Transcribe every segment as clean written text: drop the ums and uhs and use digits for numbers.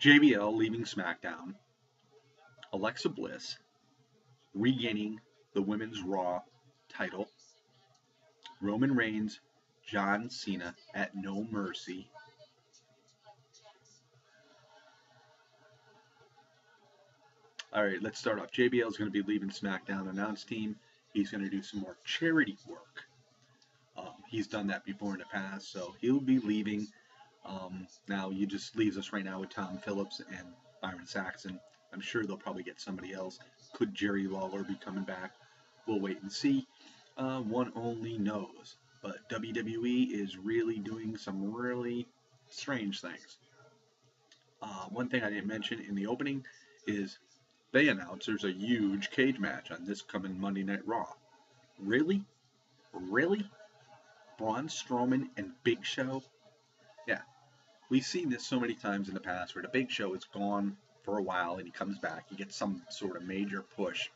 JBL leaving SmackDown, Alexa Bliss regaining the Women's Raw title, Roman Reigns, John Cena at No Mercy. All right, let's start off. JBL is going to be leaving SmackDown announce team. He's going to do some more charity work. He's done that before in the past, so he'll be leaving. Now he just leaves us right now with Tom Phillips and Byron Saxton. I'm sure they'll probably get somebody else. Could Jerry Lawler be coming back? We'll wait and see. One only knows. But WWE is really doing some really strange things. One thing I didn't mention in the opening is they announced there's a huge cage match on this coming Monday Night Raw. Really? Really? Braun Strowman and Big Show? Yeah. We've seen this so many times in the past where the Big Show is gone for a while and he comes back. He gets some sort of major push.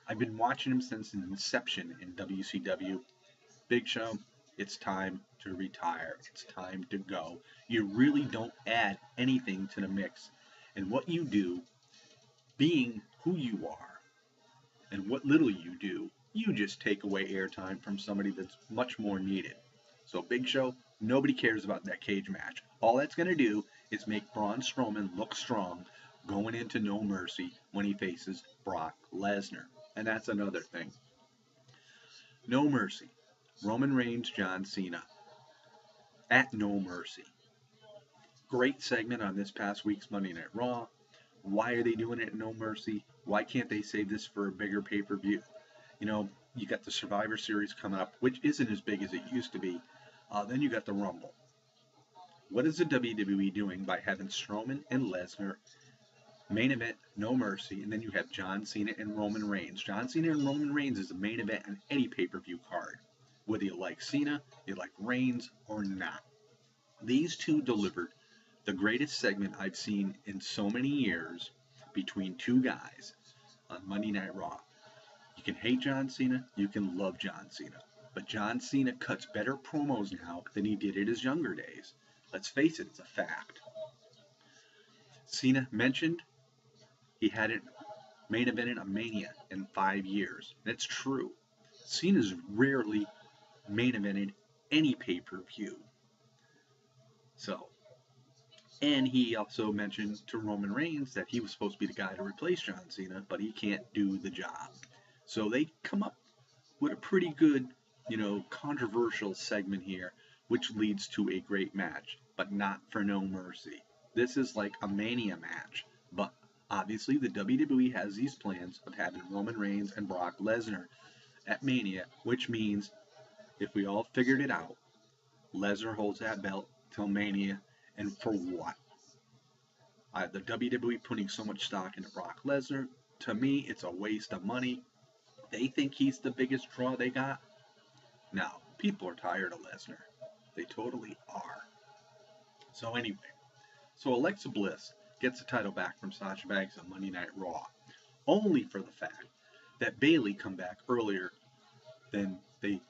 I've been watching him since inception in WCW. Big Show, it's time to retire. It's time to go. You really don't add anything to the mix. And what you do, being who you are, and what little you do, you just take away airtime from somebody that's much more needed. So Big Show, nobody cares about that cage match. All that's going to do is make Braun Strowman look strong going into No Mercy when he faces Brock Lesnar. And that's another thing. No Mercy. Roman Reigns, John Cena. At No Mercy. Great segment on this past week's Monday Night Raw. Why are they doing it at No Mercy? Why can't they save this for a bigger pay-per-view? You know, you got the Survivor Series coming up, which isn't as big as it used to be. Then you got the Rumble. What is the WWE doing by having Strowman and Lesnar main event, No Mercy, and then you have John Cena and Roman Reigns. John Cena and Roman Reigns is the main event on any pay-per-view card, whether you like Cena, you like Reigns, or not. These two delivered the greatest segment I've seen in so many years between two guys on Monday Night Raw. You can hate John Cena, you can love John Cena, but John Cena cuts better promos now than he did in his younger days. Let's face it, it's a fact. Cena mentioned he hadn't main evented a Mania in 5 years. That's true. Cena's rarely main evented any pay-per-view. So, and he also mentioned to Roman Reigns that he was supposed to be the guy to replace John Cena, but he can't do the job. So they come up with a pretty good, controversial segment here, which leads to a great match, but not for No Mercy. This is like a Mania match, but obviously the WWE has these plans of having Roman Reigns and Brock Lesnar at Mania, which means, if we all figured it out, Lesnar holds that belt till Mania, and for what? The WWE putting so much stock into Brock Lesnar, to me, it's a waste of money. They think he's the biggest draw they got. Now, people are tired of Lesnar. They totally are. So anyway, Alexa Bliss gets the title back from Sasha Banks on Monday Night Raw, only for the fact that Bayley come back earlier than they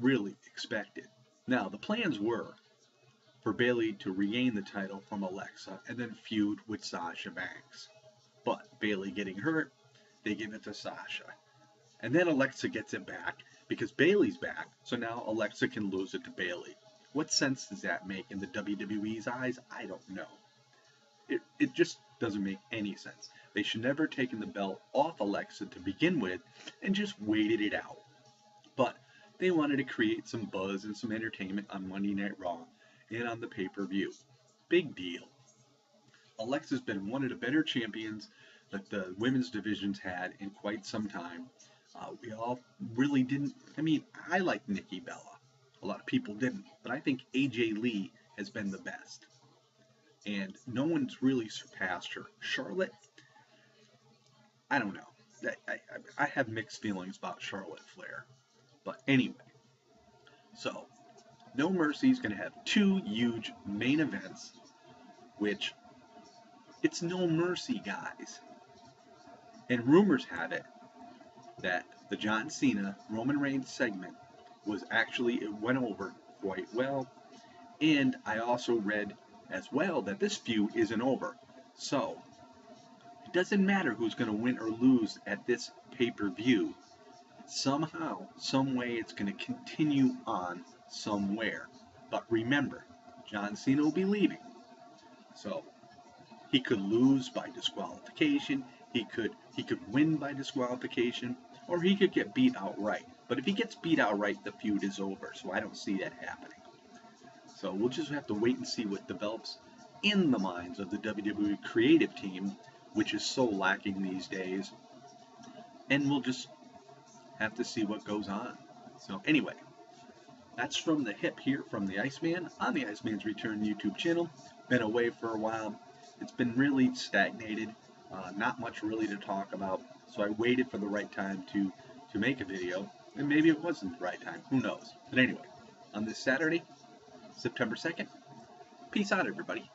really expected. Now, the plans were for Bayley to regain the title from Alexa and then feud with Sasha Banks. But Bayley getting hurt, they give it to Sasha. And then Alexa gets it back because Bayley's back, so now Alexa can lose it to Bayley. What sense does that make in the WWE's eyes? I don't know. It just doesn't make any sense. They should never have taken the belt off Alexa to begin with and just waited it out. But they wanted to create some buzz and some entertainment on Monday Night Raw and on the pay-per-view. Big deal. Alexa's been one of the better champions that the women's division's had in quite some time. We all really didn't. I like Nikki Bella. A lot of people didn't, but I think AJ Lee has been the best. And no one's really surpassed her. Charlotte, I don't know. I have mixed feelings about Charlotte Flair. But anyway, so No Mercy is going to have 2 huge main events, which it's No Mercy, guys. And rumors have it that the John Cena Roman Reigns segment it went over quite well. And I also read as well that this feud isn't over. So, it doesn't matter who's going to win or lose at this pay-per-view. Somehow, some way, it's going to continue on somewhere. But remember, John Cena will be leaving. So, he could lose by disqualification, he could win by disqualification, or he could get beat outright. But if he gets beat outright, the feud is over. So I don't see that happening. So we'll just have to wait and see what develops in the minds of the WWE creative team, which is so lacking these days. And we'll just have to see what goes on. So anyway, that's from the hip here from the Iceman on the Iceman's Return YouTube channel. Been away for a while. It's been really stagnated. Not much really to talk about. So I waited for the right time to make a video. And maybe it wasn't the right time. Who knows? But anyway, on this Saturday, September 2nd, peace out, everybody.